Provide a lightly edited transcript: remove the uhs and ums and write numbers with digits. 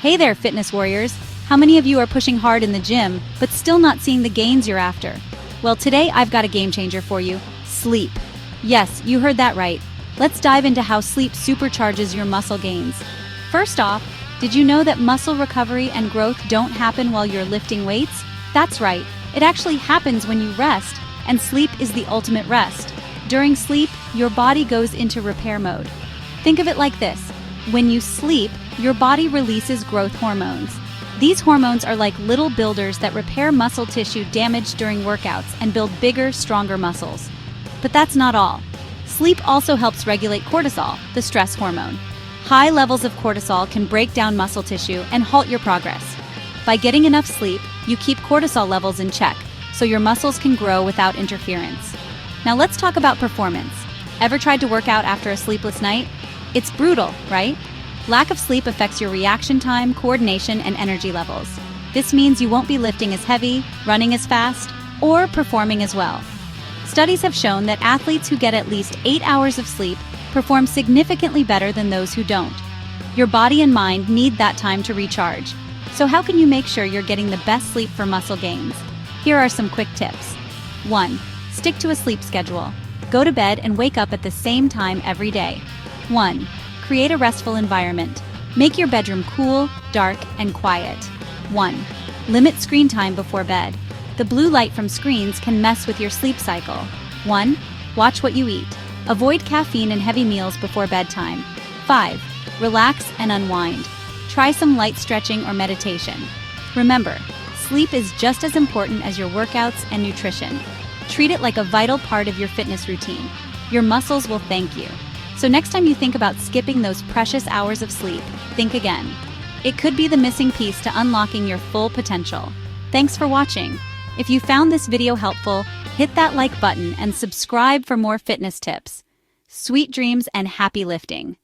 Hey there, fitness warriors! How many of you are pushing hard in the gym, but still not seeing the gains you're after? Well, today I've got a game changer for you: sleep. Yes, you heard that right. Let's dive into how sleep supercharges your muscle gains. First off, did you know that muscle recovery and growth don't happen while you're lifting weights? That's right, it actually happens when you rest, and sleep is the ultimate rest. During sleep, your body goes into repair mode. Think of it like this: when you sleep, your body releases growth hormones. These hormones are like little builders that repair muscle tissue damaged during workouts and build bigger, stronger muscles. But that's not all. Sleep also helps regulate cortisol, the stress hormone. High levels of cortisol can break down muscle tissue and halt your progress. By getting enough sleep, you keep cortisol levels in check, so your muscles can grow without interference. Now let's talk about performance. Ever tried to work out after a sleepless night? It's brutal, right? Lack of sleep affects your reaction time, coordination, and energy levels. This means you won't be lifting as heavy, running as fast, or performing as well. Studies have shown that athletes who get at least 8 hours of sleep perform significantly better than those who don't. Your body and mind need that time to recharge. So how can you make sure you're getting the best sleep for muscle gains? Here are some quick tips. 1. Stick to a sleep schedule. Go to bed and wake up at the same time every day. 1. Create a restful environment. Make your bedroom cool, dark, and quiet. 1. Limit screen time before bed. The blue light from screens can mess with your sleep cycle. 1. Watch what you eat. Avoid caffeine and heavy meals before bedtime. 5. Relax and unwind. Try some light stretching or meditation. Remember, sleep is just as important as your workouts and nutrition. Treat it like a vital part of your fitness routine. Your muscles will thank you. So next time you think about skipping those precious hours of sleep, think again. It could be the missing piece to unlocking your full potential. Thanks for watching. If you found this video helpful, hit that like button and subscribe for more fitness tips. Sweet dreams and happy lifting.